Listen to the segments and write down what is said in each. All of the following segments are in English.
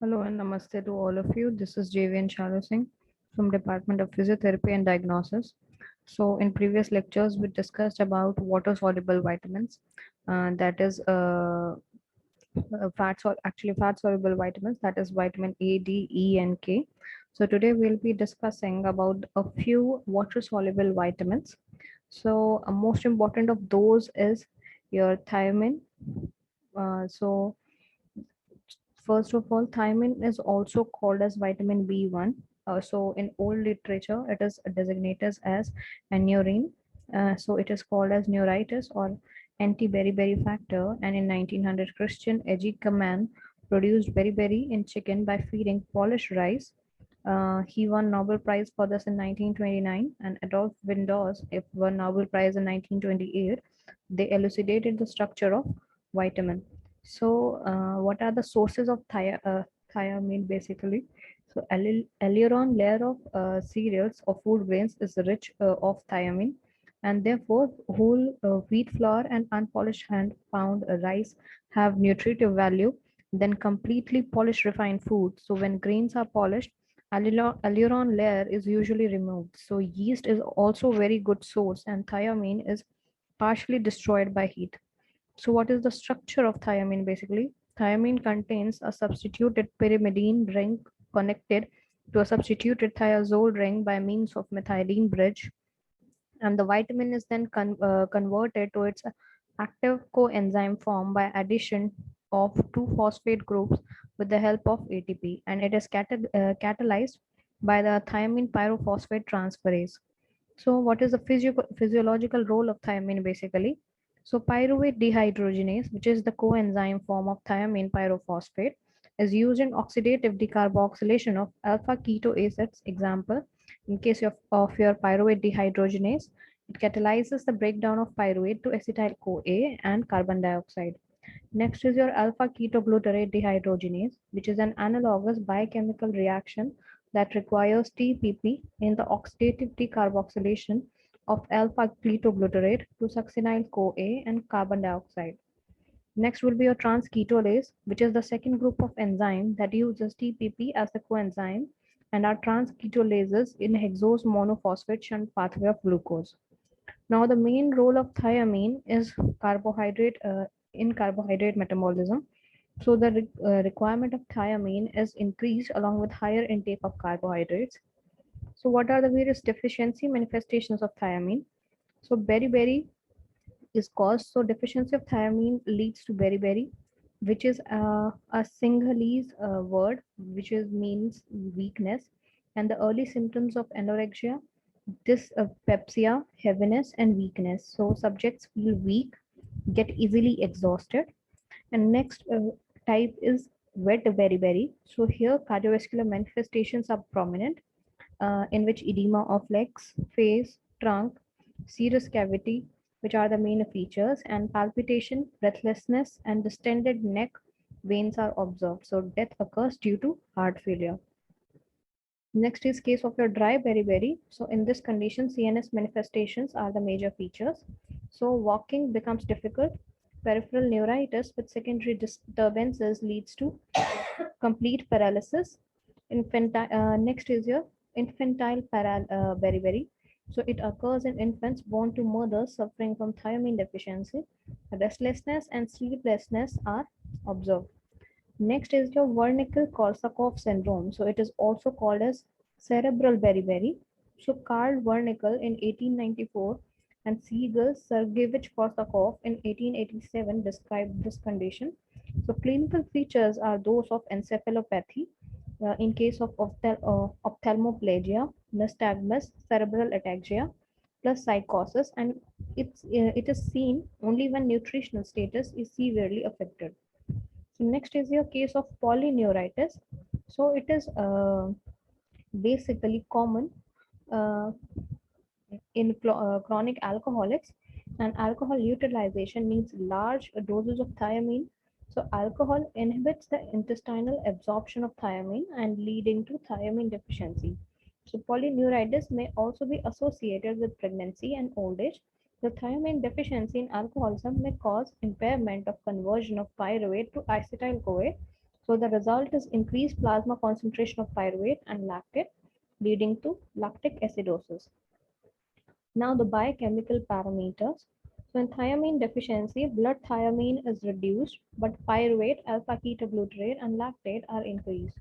Hello and namaste to all of you. This is JVN Chalu Singh from Department of Physiotherapy and Diagnosis. So, in previous lectures, we discussed about water soluble vitamins, that is fat soluble vitamins, that is vitamin A, D, E, and K. So, today we'll be discussing about a few water soluble vitamins. So, most important of those is your thiamine. So, First of all, thiamine is also called as vitamin B1. So in old literature, it is designated as anurine. So it is called as neuritis or anti-beriberi factor. And in 1900, Christian Egicaman produced beriberi in chicken by feeding polished rice. He won Nobel Prize for this in 1929, and Adolf Windaus won Nobel Prize in 1928. They elucidated the structure of vitamin. So, what are the sources of thiamine basically? So, aileron layer of cereals or food grains is rich of thiamine, and therefore whole wheat flour and unpolished hand pound rice have nutritive value than completely polished refined food. So, when grains are polished, aileron layer is usually removed. So, yeast is also very good source, and thiamine is partially destroyed by heat. So what is the structure of thiamine basically? Thiamine contains a substituted pyrimidine ring connected to a substituted thiazole ring by means of methylene bridge, and the vitamin is then converted to its active coenzyme form by addition of two phosphate groups with the help of ATP, and it is catalyzed by the thiamine pyrophosphate transferase. So, what is the physiological role of thiamine basically? So, pyruvate dehydrogenase, which is the coenzyme form of thiamine pyrophosphate, is used in oxidative decarboxylation of alpha keto acids. Example, in case of your pyruvate dehydrogenase, it catalyzes the breakdown of pyruvate to acetyl CoA and carbon dioxide. Next is your alpha ketoglutarate dehydrogenase, which is an analogous biochemical reaction that requires TPP in the oxidative decarboxylation of alpha ketoglutarate to succinyl CoA and carbon dioxide. Next will be your trans ketolase, which is the second group of enzyme that uses TPP as the coenzyme and are trans ketolases in hexose monophosphate shunt pathway of glucose. Now, the main role of thiamine is carbohydrate metabolism. So, the requirement of thiamine is increased along with higher intake of carbohydrates. So, what are the various deficiency manifestations of thiamine? So, beriberi is caused. So, deficiency of thiamine leads to beriberi, which is a Sinhalese word, which is means weakness, and the early symptoms of anorexia, dyspepsia, heaviness, and weakness. So, subjects feel weak, get easily exhausted. And next type is wet beriberi. So, here cardiovascular manifestations are prominent, in which edema of legs, face, trunk, serous cavity, which are the main features, and palpitation, breathlessness, and distended neck veins are observed. So death occurs due to heart failure. Next is case of your dry beriberi. So in this condition, CNS manifestations are the major features. So walking becomes difficult. Peripheral neuritis with secondary disturbances leads to complete paralysis. Next is your infantile beriberi. So it occurs in infants born to mothers suffering from thiamine deficiency. Restlessness and sleeplessness are observed. Next is your Wernicke-Korsakoff syndrome. So it is also called as cerebral beriberi. So Karl Wernicke in 1894 and Siegel Sergeyevich-Korsakoff in 1887 described this condition. So clinical features are those of encephalopathy, in case of ophthalmoplegia, nystagmus, cerebral ataxia, plus psychosis, and it is seen only when nutritional status is severely affected. So next is your case of polyneuritis. So it is basically common uh, in chronic alcoholics, and alcohol utilization means large doses of thiamine. So alcohol inhibits the intestinal absorption of thiamine and leading to thiamine deficiency. So polyneuritis may also be associated with pregnancy and old age. The thiamine deficiency in alcoholism may cause impairment of conversion of pyruvate to acetyl CoA So the result is increased plasma concentration of pyruvate and lactate, leading to lactic acidosis. Now the biochemical parameters. So in thiamine deficiency, blood thiamine is reduced, but pyruvate, alpha-ketoglutarate, and lactate are increased.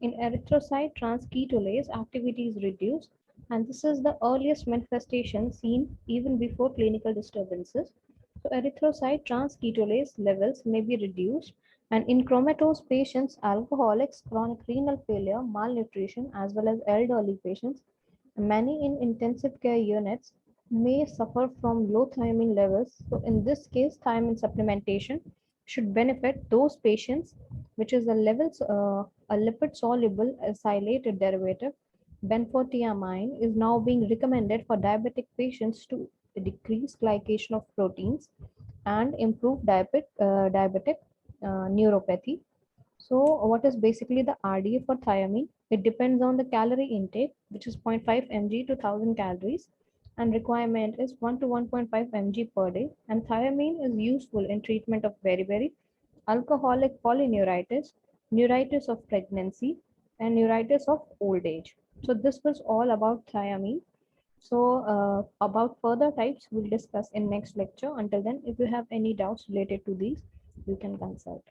In erythrocyte transketolase, activity is reduced, and this is the earliest manifestation seen even before clinical disturbances. So erythrocyte transketolase levels may be reduced, and in chromatose patients, alcoholics, chronic renal failure, malnutrition, as well as elderly patients, many in intensive care units may suffer from low thiamine levels. So in this case, thiamine supplementation should benefit those patients, which is the levels, a lipid soluble acylated derivative, benfotiamine, is now being recommended for diabetic patients to decrease glycation of proteins and improve diabetic neuropathy. So what is basically the RDA for thiamine? It depends on the calorie intake, which is 0.5 mg to 1000 calories, and requirement is 1 to 1.5 mg per day. And thiamine is useful in treatment of beriberi, alcoholic polyneuritis, neuritis of pregnancy, and neuritis of old age. So this was all about thiamine. So about further types, we'll discuss in next lecture. Until then, if you have any doubts related to these, you can consult.